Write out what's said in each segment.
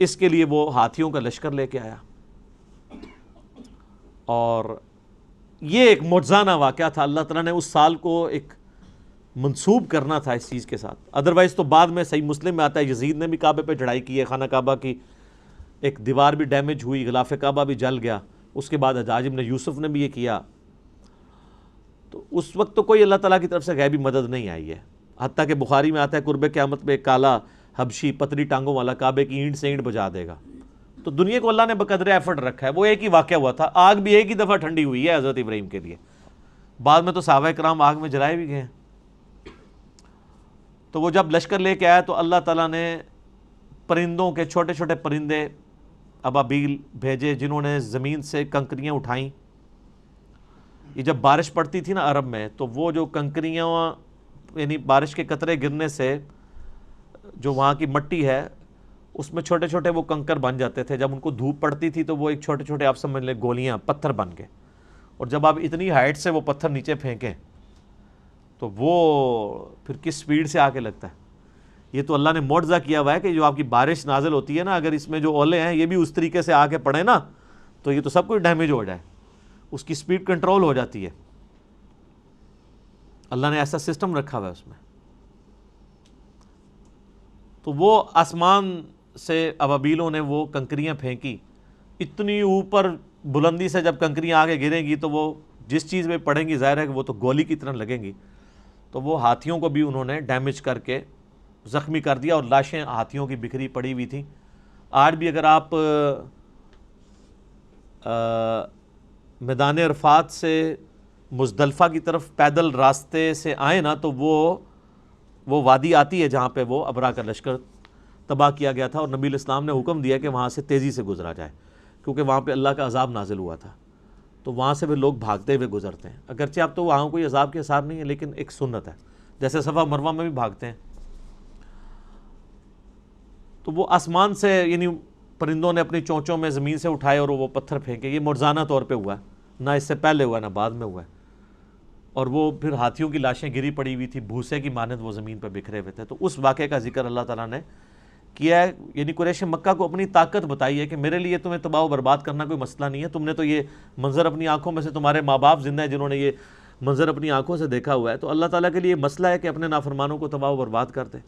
اس کے لیے وہ ہاتھیوں کا لشکر لے کے آیا، اور یہ ایک معجزانہ واقعہ تھا۔ اللہ تعالیٰ نے اس سال کو ایک منسوب کرنا تھا اس چیز کے ساتھ، ادروائز تو بعد میں صحیح مسلم میں آتا ہے یزید نے بھی کعبے پہ چڑھائی کی ہے، خانہ کعبہ کی ایک دیوار بھی ڈیمیج ہوئی، غلاف کعبہ بھی جل گیا، اس کے بعد حجاج بن یوسف نے بھی یہ کیا۔ تو اس وقت تو کوئی اللہ تعالیٰ کی طرف سے غیبی مدد نہیں آئی ہے، حتیٰ کہ بخاری میں آتا ہے قرب قیامت میں ایک کالا حبشی پتلی ٹانگوں والا کعبے کی اینٹ سے اینٹ بجا دے گا۔ تو دنیا کو اللہ نے بقدر ایفرٹ رکھا ہے، وہ ایک ہی واقعہ ہوا تھا، آگ بھی ایک ہی دفعہ ٹھنڈی ہوئی ہے حضرت ابراہیم کے لیے، بعد میں تو صحابہ کرام آگ میں جلائے بھی گئے ہیں۔ تو وہ جب لشکر لے کے آیا تو اللہ تعالیٰ نے پرندوں کے چھوٹے چھوٹے پرندے ابابیل بھیجے، جنہوں نے زمین سے کنکریاں اٹھائیں۔ یہ جب بارش پڑتی تھی نا عرب میں، تو وہ جو کنکریاں یعنی بارش کے قطرے گرنے سے جو وہاں کی مٹی ہے اس میں چھوٹے چھوٹے وہ کنکر بن جاتے تھے، جب ان کو دھوپ پڑتی تھی تو وہ ایک چھوٹے چھوٹے آپ سمجھ لیں گولیاں پتھر بن گئے، اور جب آپ اتنی ہائٹ سے وہ پتھر نیچے پھینکیں تو وہ پھر کس سپیڈ سے آ کے لگتا ہے۔ یہ تو اللہ نے معجزہ کیا ہوا ہے کہ جو آپ کی بارش نازل ہوتی ہے نا، اگر اس میں جو اولے ہیں یہ بھی اس طریقے سے آ کے پڑے نا تو یہ تو سب کچھ ڈیمیج ہو جائے، اس کی سپیڈ کنٹرول ہو جاتی ہے۔ اللہ نے ایسا سسٹم رکھا ہوا ہے اس میں۔ تو وہ آسمان سے ابابیلوں نے وہ کنکریاں پھینکی، اتنی اوپر بلندی سے جب کنکریاں آگے گریں گی تو وہ جس چیز میں پڑیں گی ظاہر ہے کہ وہ تو گولی کی طرح لگیں گی، تو وہ ہاتھیوں کو بھی انہوں نے ڈیمیج کر کے زخمی کر دیا، اور لاشیں ہاتھیوں کی بکھری پڑی ہوئی تھیں۔ آج بھی اگر آپ میدان عرفات سے مزدلفہ کی طرف پیدل راستے سے آئیں نا تو وہ وادی آتی ہے جہاں پہ وہ ابرا کا لشکر تباہ کیا گیا تھا، اور نبی الاسلام نے حکم دیا کہ وہاں سے تیزی سے گزرا جائے، کیونکہ وہاں پہ اللہ کا عذاب نازل ہوا تھا، تو وہاں سے بھی لوگ بھاگتے ہوئے گزرتے ہیں۔ اگرچہ اب تو وہاں کوئی عذاب کے آثار نہیں ہے، لیکن ایک سنت ہے، جیسے صفا مروہ میں بھی بھاگتے ہیں۔ تو وہ آسمان سے یعنی پرندوں نے اپنی چونچوں میں زمین سے اٹھائے اور وہ پتھر پھینکے، یہ معجزانہ طور پہ ہوا ہے، نہ اس سے پہلے ہوا نہ بعد میں ہوا ہے۔ اور وہ پھر ہاتھیوں کی لاشیں گری پڑی ہوئی تھی، بھوسے کی مانند وہ زمین پہ بکھرے ہوئے تھے۔ تو اس واقعے کا ذکر اللہ تعالیٰ نے کیا ہے، یعنی قریش مکہ کو اپنی طاقت بتائی ہے کہ میرے لیے تمہیں تباہ و برباد کرنا کوئی مسئلہ نہیں ہے، تم نے تو یہ منظر اپنی آنکھوں میں سے، تمہارے ماں باپ زندہ ہیں جنہوں نے یہ منظر اپنی آنکھوں سے دیکھا ہوا ہے، تو اللہ تعالیٰ کے لیے مسئلہ ہے کہ اپنے نافرمانوں کو تباہ و برباد کر دے۔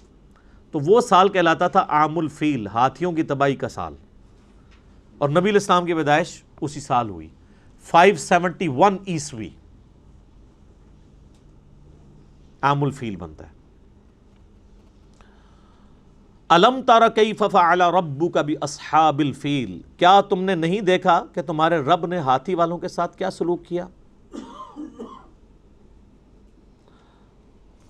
تو وہ سال کہلاتا تھا عام الفیل، ہاتھیوں کی تباہی کا سال، اور نبی الاسلام کی پیدائش اسی سال ہوئی 571 عیسوی، عام الفیل بنتا ہے۔ الم تر کیف فعل ربک باصحاب الفیل، کیا تم نے نہیں دیکھا کہ تمہارے رب نے ہاتھی والوں کے ساتھ کیا سلوک کیا؟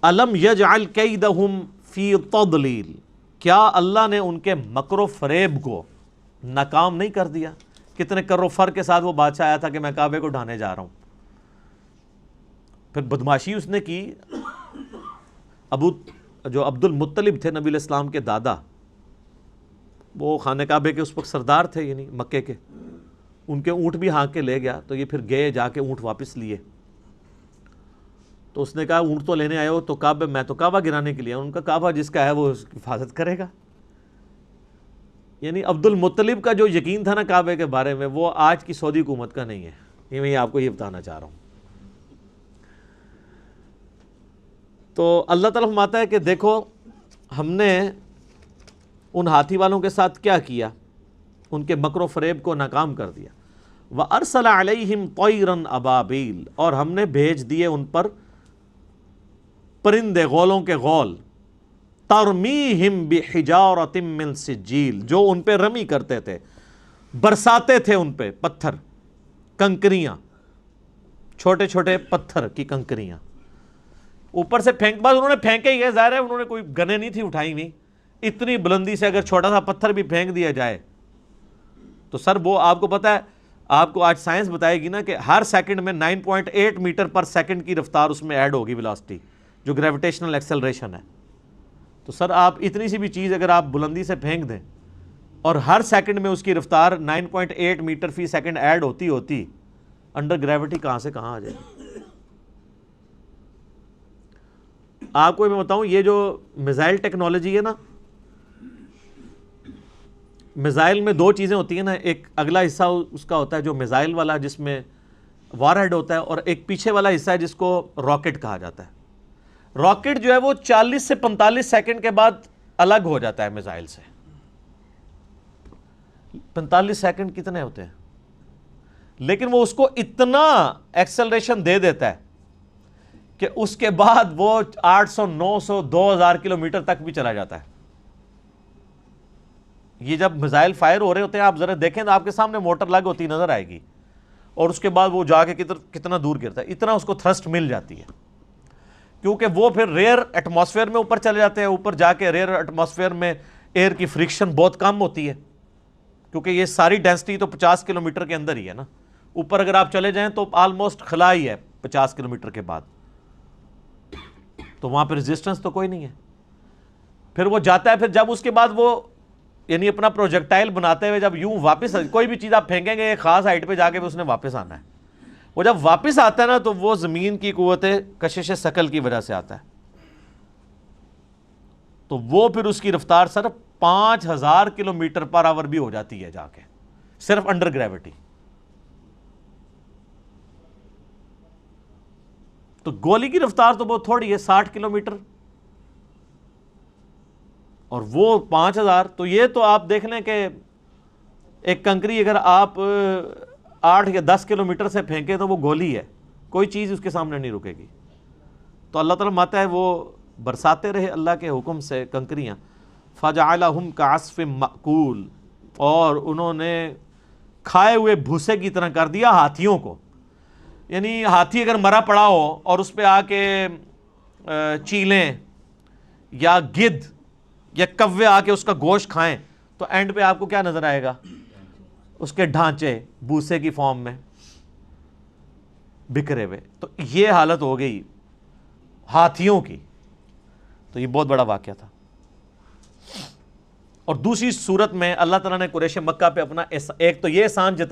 الم یجعل کیدہم فی تضلیل، کیا اللہ نے ان کے مکر و فریب کو ناکام نہیں کر دیا؟ کتنے کر و فر کے ساتھ وہ بادشاہ آیا تھا کہ میں کعبے کو ڈھانے جا رہا ہوں، پھر بدماشی اس نے کی۔ جو عبد المطلب تھے نبی الاسلام کے دادا، وہ خانہ کعبے کے اس وقت سردار تھے، یعنی مکے کے، ان کے اونٹ بھی ہانک کے لے گیا، تو یہ پھر گئے جا کے اونٹ واپس لیے، تو اس نے کہا اونٹ تو لینے آئے ہو تو کعبہ، میں تو کعبہ گرانے کے لیے، ان کا کعبہ جس کا ہے وہ اس کی حفاظت کرے گا۔ یعنی عبد المطلب کا جو یقین تھا نا کعبے کے بارے میں، وہ آج کی سعودی حکومت کا نہیں ہے، یہ میں آپ کو یہ بتانا چاہ رہا ہوں۔ تو اللہ تعالیٰ فرماتا ہے کہ دیکھو ہم نے ان ہاتھی والوں کے ساتھ کیا کیا، ان کے مکر و فریب کو ناکام کر دیا۔ وَأَرْسَلَ عَلَيْهِمْ طَيْرًا أَبَابِيل، اور ہم نے بھیج دیے ان پر پرندے، غولوں کے غول، تَرْمِيهِمْ بِحِجَارَةٍ مِّن سِجِّيلٍ، جو ان پہ رمی کرتے تھے، برساتے تھے ان پہ پتھر، کنکریاں، چھوٹے چھوٹے پتھر کی کنکریاں اوپر سے پھینک، بس انہوں نے پھینکے ہی ہے، ظاہر ہے انہوں نے کوئی گنیں نہیں تھی اٹھائی نہیں، اتنی بلندی سے اگر چھوٹا سا پتھر بھی پھینک دیا جائے تو سر وہ آپ کو پتا ہے، آپ کو آج سائنس بتائے گی نا کہ ہر سیکنڈ میں 9.8 میٹر پر سیکنڈ کی رفتار اس میں ایڈ ہوگی ویلاسٹی، جو گریویٹیشنل ایکسلریشن ہے۔ تو سر آپ اتنی سی بھی چیز اگر آپ بلندی سے پھینک دیں اور ہر سیکنڈ میں اس کی رفتار 9.8 میٹر فی سیکنڈ ایڈ ہوتی انڈر گریوٹی کہاں سے کہاں آ جائے گی۔ آپ کو میں بتاؤں، یہ جو میزائل ٹیکنالوجی ہے نا، میزائل میں دو چیزیں ہوتی ہیں نا، ایک اگلا حصہ اس کا ہوتا ہے جو میزائل والا جس میں وار ہیڈ ہوتا ہے، اور ایک پیچھے والا حصہ ہے جس کو راکٹ کہا جاتا ہے. راکٹ جو ہے وہ 40 سے 45 سیکنڈ کے بعد الگ ہو جاتا ہے میزائل سے. 45 سیکنڈ کتنے ہوتے ہیں؟ لیکن وہ اس کو اتنا ایکسلریشن دے دیتا ہے کہ اس کے بعد وہ 800 900 2000 کلومیٹر تک بھی چلا جاتا ہے. یہ جب میزائل فائر ہو رہے ہوتے ہیں آپ ذرا دیکھیں تو آپ کے سامنے موٹر لگ ہوتی نظر آئے گی، اور اس کے بعد وہ جا کے کتنا دور گرتا ہے، اتنا اس کو تھرسٹ مل جاتی ہے، کیونکہ وہ پھر ریئر ایٹماسفیئر میں اوپر چلے جاتے ہیں. اوپر جا کے ریئر ایٹماسفیئر میں ایئر کی فرکشن بہت کم ہوتی ہے، کیونکہ یہ ساری ڈینسٹی تو 50 کلومیٹر کے اندر ہی ہے نا. اوپر اگر آپ چلے جائیں تو آلموسٹ خلا ہی ہے 50 کلومیٹر کے بعد، تو وہاں پہ ریزسٹنس تو کوئی نہیں ہے. پھر وہ جاتا ہے، پھر جب اس کے بعد وہ یعنی اپنا پروجیکٹائل بناتے ہوئے جب یوں واپس، کوئی بھی چیز آپ پھینکیں گے ایک خاص ہائٹ پہ جا کے اس نے واپس آنا ہے. وہ جب واپس آتا ہے نا تو وہ زمین کی قوت کشش ثقل کی وجہ سے آتا ہے، تو وہ پھر اس کی رفتار صرف 5000 کلومیٹر پر آور بھی ہو جاتی ہے جا کے، صرف انڈر گریوٹی. تو گولی کی رفتار تو بہت تھوڑی ہے، 60 کلومیٹر، اور وہ 5000. تو یہ تو آپ دیکھ لیں کہ ایک کنکری اگر آپ 8 یا 10 کلومیٹر سے پھینکے تو وہ گولی ہے، کوئی چیز اس کے سامنے نہیں رکے گی. تو اللہ تعالیٰ ماتا ہے وہ برساتے رہے اللہ کے حکم سے کنکریاں. فَجَعَلَهُمْ كَعَصْفٍ مَأْكُولٍ، اور انہوں نے کھائے ہوئے بھوسے کی طرح کر دیا ہاتھیوں کو. یعنی ہاتھی اگر مرا پڑا ہو اور اس پہ آ کے چیلیں یا گدھ یا کوے آ کے اس کا گوشت کھائیں تو اینڈ پہ آپ کو کیا نظر آئے گا؟ اس کے ڈھانچے بھوسے کی فارم میں بکھرے ہوئے. تو یہ حالت ہو گئی ہاتھیوں کی. تو یہ بہت بڑا واقعہ تھا. اور دوسری صورت میں اللہ تعالیٰ نے قریش مکہ پہ اپنا ایک تو یہ احسان جتایا